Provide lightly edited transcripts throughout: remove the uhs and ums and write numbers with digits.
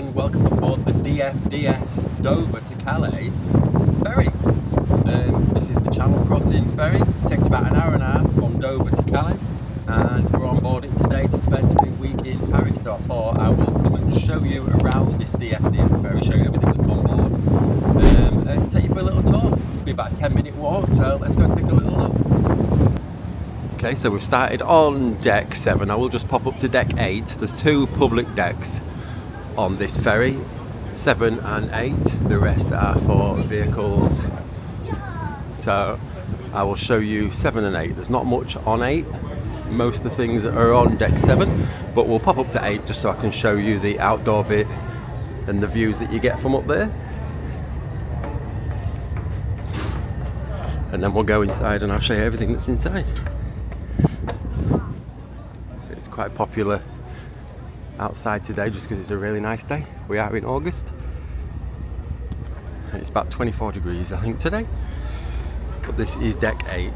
and welcome aboard the DFDS Dover to Calais ferry. This is the Channel crossing ferry. It takes about an hour and a half from Dover to Calais, and we're on board it today to spend a week in Paris. So I thought I will come and show you around this DFDS ferry, show you everything that's on board, and take you for a little tour. It'll be about a 10-minute walk, so let's go take a little look. Okay, so we've started on deck 7. I will just pop up to deck 8. There's 2 public decks on this ferry, 7 and 8. The rest are for vehicles. So I will show you 7 and 8. There's not much on 8. Most of the things are on deck 7, but we'll pop up to 8 just so I can show you the outdoor bit and the views that you get from up there. And then we'll go inside and I'll show you everything that's inside. It's quite popular outside today just because it's a really nice day. We are in August and it's about 24 degrees I think today, but this is deck 8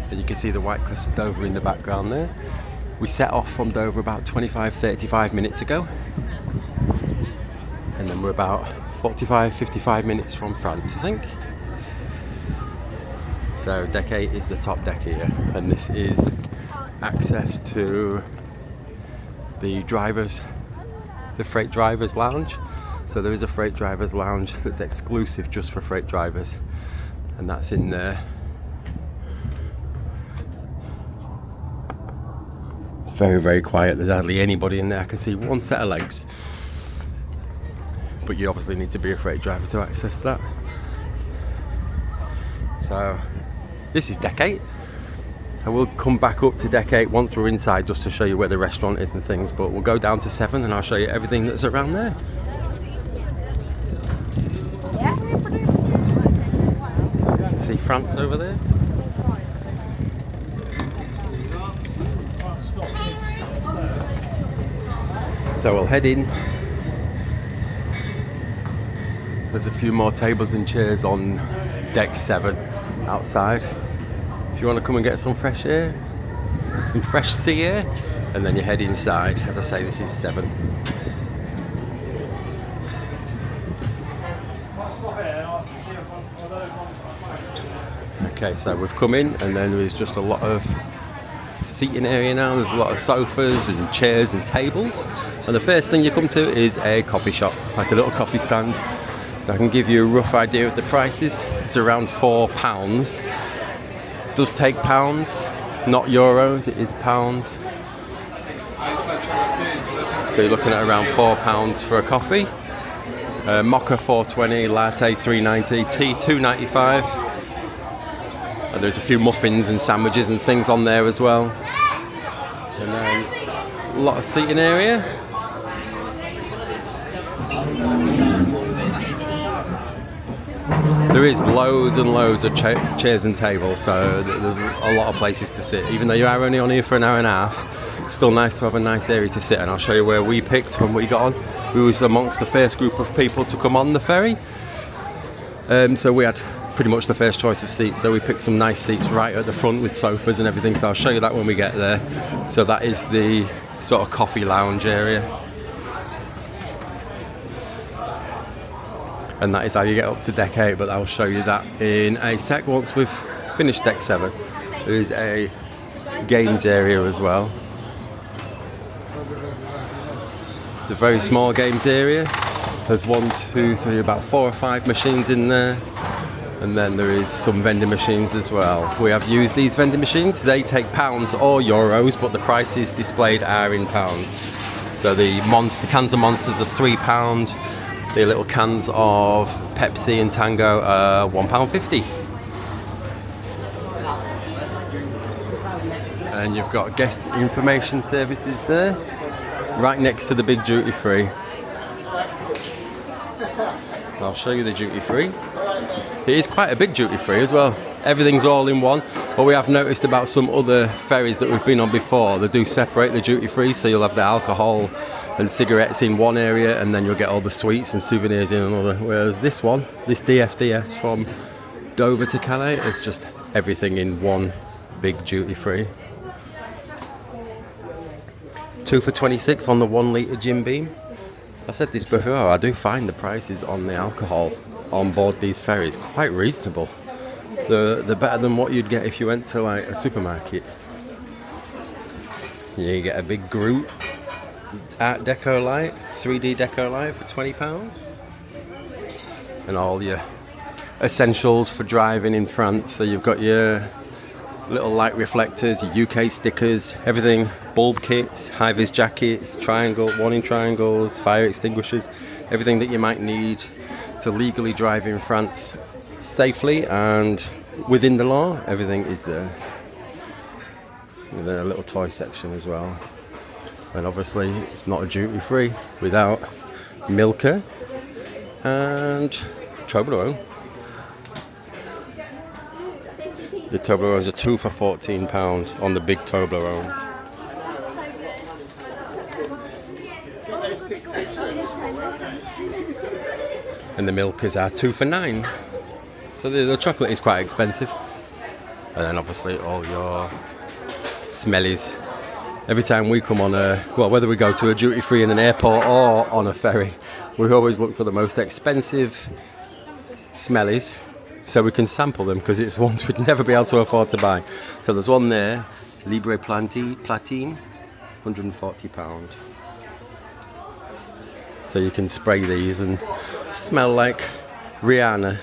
and you can see the White Cliffs of Dover in the background there. We set off from Dover about 35 minutes ago, and then we're about 55 minutes from France I think. So deck 8 is the top deck here, and this is access to the freight drivers lounge. So there is a freight drivers lounge that's exclusive just for freight drivers, and that's in there. It's very quiet. There's hardly anybody in there. I can see one set of legs, but you obviously need to be a freight driver to access that. So this is deck 8. I will come back up to deck 8 once we're inside just to show you where the restaurant is and things, but we'll go down to 7 and I'll show you everything that's around there. See France over there? So we'll head in. There's a few more tables and chairs on deck 7 outside. If you want to come and get some fresh air, some fresh sea air, and then you head inside. As I say, this is 7. Okay, so we've come in and then there's just a lot of seating area now. There's a lot of sofas and chairs and tables, and the first thing you come to is a coffee shop, like a little coffee stand. So I can give you a rough idea of the prices. It's around £4. It does take pounds, not euros, it is pounds. So you're looking at around £4 for a coffee. Mocha $4.20, latte $3.90, tea $2.95. And there's a few muffins and sandwiches and things on there as well. And then a lot of seating area. There is loads and loads of chairs and tables, so there's a lot of places to sit. Even though you are only on here for an hour and a half, it's still nice to have a nice area to sit. And I'll show you where we picked when we got on. We was amongst the first group of people to come on the ferry. So we had pretty much the first choice of seats. So we picked some nice seats right at the front with sofas and everything. So I'll show you that when we get there. So that is the sort of coffee lounge area. And that is how you get up to deck 8, but I'll show you that in a sec once we've finished deck 7. There is a games area as well. It's a very small games area. There's 1, 2, 3, about 4 or 5 machines in there. And then there is some vending machines as well. We have used these vending machines. They take pounds or euros, but the prices displayed are in pounds. So the cans of Monsters are £3. The little cans of Pepsi and Tango are £1.50. And you've got guest information services there, right next to the big duty free. I'll show you the duty free. It is quite a big duty free as well. Everything's all in one, but we have noticed about some other ferries that we've been on before, they do separate the duty free, so you'll have the alcohol and cigarettes in one area, and then you'll get all the sweets and souvenirs in another. Whereas this DFDS from Dover to Calais, is just everything in one big duty free. 2 for 26 on the 1 litre Jim Beam. I said this before, I do find the prices on the alcohol on board these ferries quite reasonable. They're better than what you'd get if you went to like a supermarket. You get a big Groot Art Deco light, 3D Deco light for £20. And all your essentials for driving in France. So you've got your little light reflectors, your UK stickers, everything, bulb kits, high-vis jackets, warning triangles, fire extinguishers, everything that you might need to legally drive in France safely and within the law. Everything is there. With a little toy section as well. And obviously it's not a duty free without Milka and Toblerone. The Toblerones are 2 for £14 on the big Toblerone. And the Milkas are 2 for £9. So the chocolate is quite expensive. And then obviously all your smellies. Every time we come on whether we go to a duty free in an airport or on a ferry, we always look for the most expensive smellies so we can sample them, because it's ones we'd never be able to afford to buy. So there's one there, Libre Platine, £140. So you can spray these and smell like Rihanna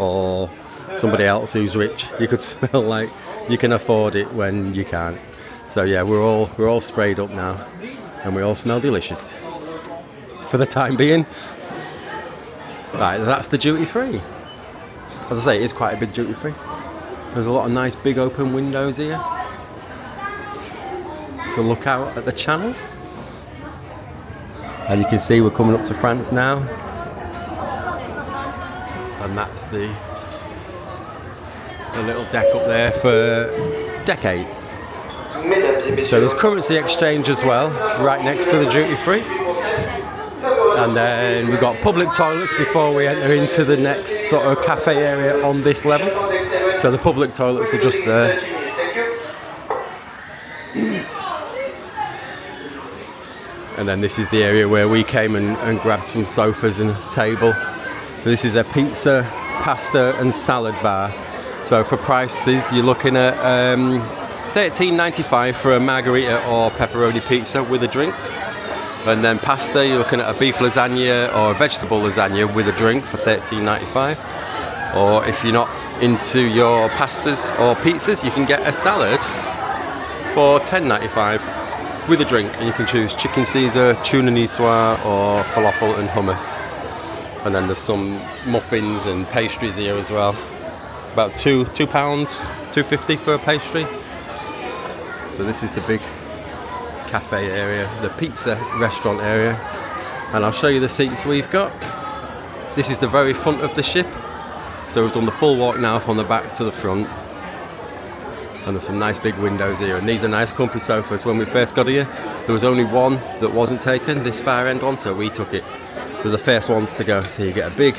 or somebody else who's rich. You could smell like you can afford it when you can't. So yeah, we're all sprayed up now, and we all smell delicious for the time being. Right, that's the duty free. As I say, it is quite a big duty free. There's a lot of nice big open windows here to look out at the channel. And you can see we're coming up to France now. And that's the little deck up there for Deck 8. So there's currency exchange as well, right next to the duty free. And then we've got public toilets before we enter into the next sort of cafe area on this level. So the public toilets are just there. And then this is the area where we came and grabbed some sofas and a table. This is a pizza, pasta and salad bar. So for prices, you're looking at $13.95 for a margarita or pepperoni pizza with a drink. And then pasta, you're looking at a beef lasagna or a vegetable lasagna with a drink for $13.95. Or if you're not into your pastas or pizzas, you can get a salad for $10.95 with a drink. And you can choose chicken Caesar, tuna niçoise or falafel and hummus. And then there's some muffins and pastries here as well. About £2, £2.50 for a pastry. So this is the big cafe area, the pizza restaurant area, and I'll show you the seats we've got. This is the very front of the ship, so we've done the full walk now from the back to the front, and there's some nice big windows here, and these are nice comfy sofas. When we first got here there was only one that wasn't taken, this far end one, so we took it. They're the first ones to go, so you get a big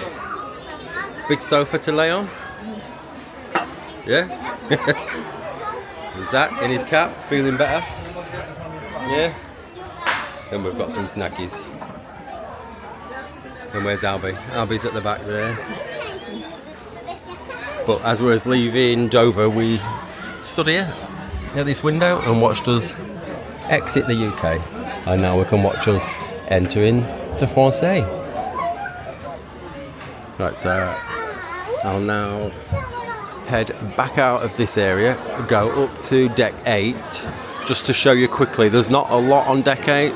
sofa to lay on. Yeah. There's Zach in his cap, feeling better. Yeah. And we've got some snackies. And where's Albie? Albie's at the back there. But as we was leaving Dover, we stood here at this window and watched us exit the UK. And now we can watch us enter into Francais. Right, so I'll now head back out of this area, go up to Deck 8. Just to show you quickly, there's not a lot on Deck 8,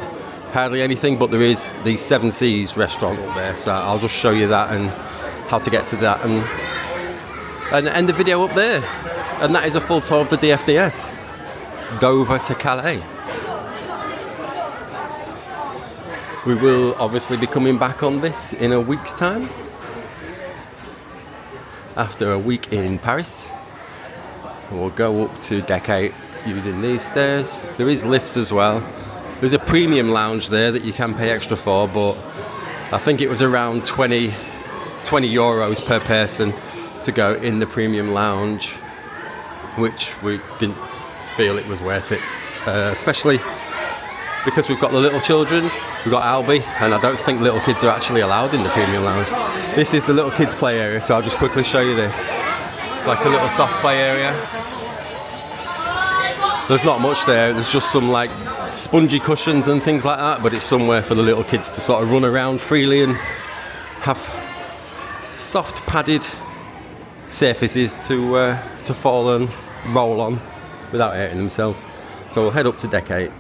hardly anything, but there is the Seven Seas restaurant up there, so I'll just show you that and how to get to that and end the video up there. And that is a full tour of the DFDS, Dover to Calais. We will obviously be coming back on this in a week's time, after a week in Paris. We'll go up to Deck 8 using these stairs. There is lifts as well. There's a premium lounge there that you can pay extra for, but I think it was around 20 euros per person to go in the premium lounge, which we didn't feel it was worth it, especially because we've got the little children, we've got Albie, and I don't think little kids are actually allowed in the premium lounge. This is the little kids play area, so I'll just quickly show you this. It's like a little soft play area. There's not much there, there's just some like spongy cushions and things like that, but it's somewhere for the little kids to sort of run around freely and have soft padded surfaces to fall and roll on without hurting themselves. So we'll head up to deck 8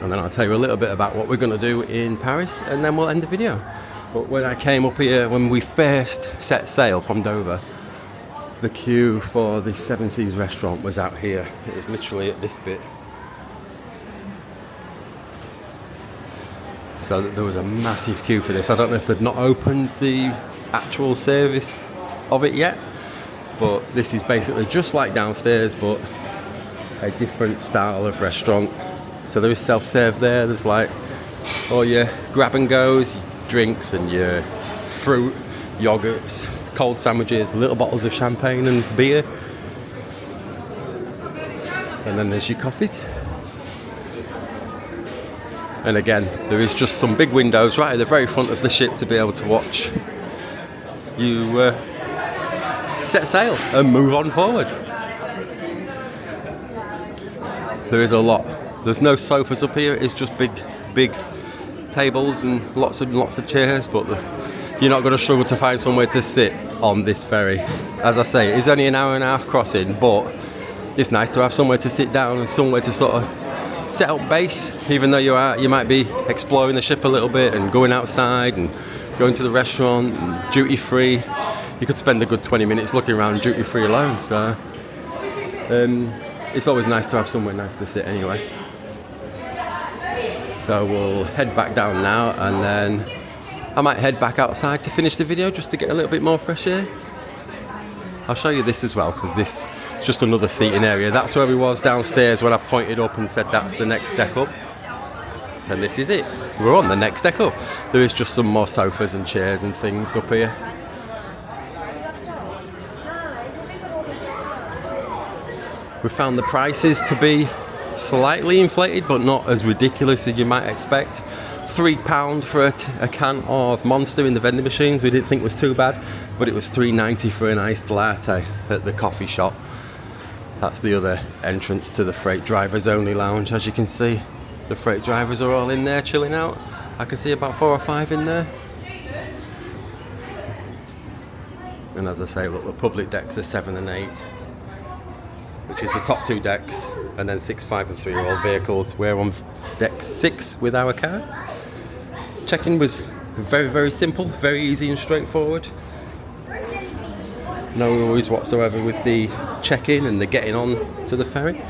and then I'll tell you a little bit about what we're going to do in Paris, and then we'll end the video. But when I came up here, when we first set sail from Dover, the queue for the Seven Seas restaurant was out here. It was literally at this bit. So there was a massive queue for this. I don't know if they've not opened the actual service of it yet, but this is basically just like downstairs but a different style of restaurant. So there is self-serve there. There's like all your grab and goes, your drinks and your fruit, yogurts, cold sandwiches, little bottles of champagne and beer, and then there's your coffees. And again, there is just some big windows right at the very front of the ship to be able to watch you set sail and move on forward. There is a lot. There's no sofas up here. It's just big tables and lots of chairs. But you're not going to struggle to find somewhere to sit on this ferry. As I say, it's only an hour and a half crossing, but it's nice to have somewhere to sit down and somewhere to sort of set up base. Even though you might be exploring the ship a little bit and going outside and going to the restaurant and duty free. You could spend a good 20 minutes looking around duty free alone. So it's always nice to have somewhere nice to sit anyway. So we'll head back down now, and then I might head back outside to finish the video just to get a little bit more fresh air. I'll show you this as well, because this is just another seating area. That's where we was downstairs when I pointed up and said that's the next deck up. And this is it. We're on the next deck up. There is just some more sofas and chairs and things up here. We found the prices to be slightly inflated, but not as ridiculous as you might expect. £3 for a can of Monster in the vending machines we didn't think was too bad, but it was £3.90 for an iced latte at the coffee shop. That's the other entrance to the freight drivers only lounge. As you can see, the freight drivers are all in there chilling out. I can see about 4 or 5 in there. And as I say, look, the public decks are 7 and 8, which is the top 2 decks, and then 6, 5 and 3 are all vehicles. We're on deck 6 with our car. Check-in was very simple, very easy and straightforward. No worries whatsoever with the check-in and the getting on to the ferry.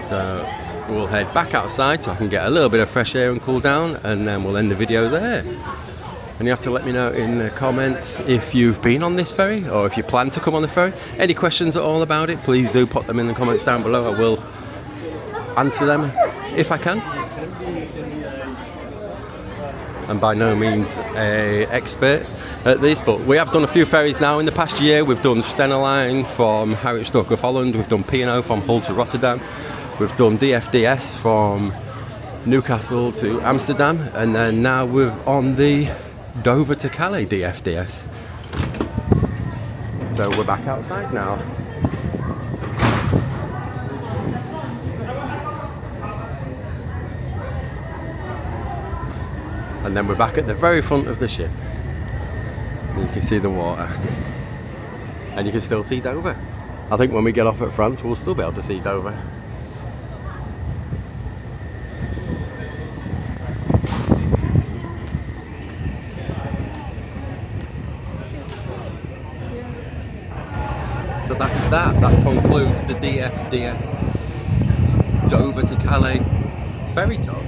So we'll head back outside so I can get a little bit of fresh air and cool down, and then we'll end the video there. And you have to let me know in the comments if you've been on this ferry or if you plan to come on the ferry. Any questions at all about it, please do put them in the comments down below. I will answer them if I can. I'm by no means an expert at this, but we have done a few ferries now in the past year. We've done Stena Line from Harwich of Holland, we've done P&O from Hull to Rotterdam, we've done DFDS from Newcastle to Amsterdam, and then now we're on the Dover to Calais DFDS. So we're back outside now. And then we're back at the very front of the ship. And you can see the water. And you can still see Dover. I think when we get off at France, we'll still be able to see Dover. So that is that. That concludes the DFDS Dover to Calais ferry tour.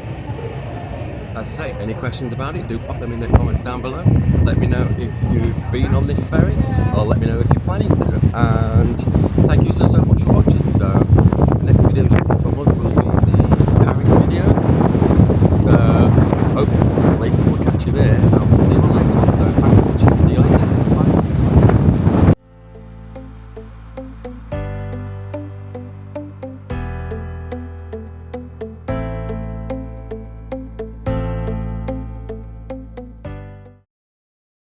As I say, any questions about it, do pop them in the comments down below. Let me know if you've been on this ferry, or let me know if you're planning to. And thank you so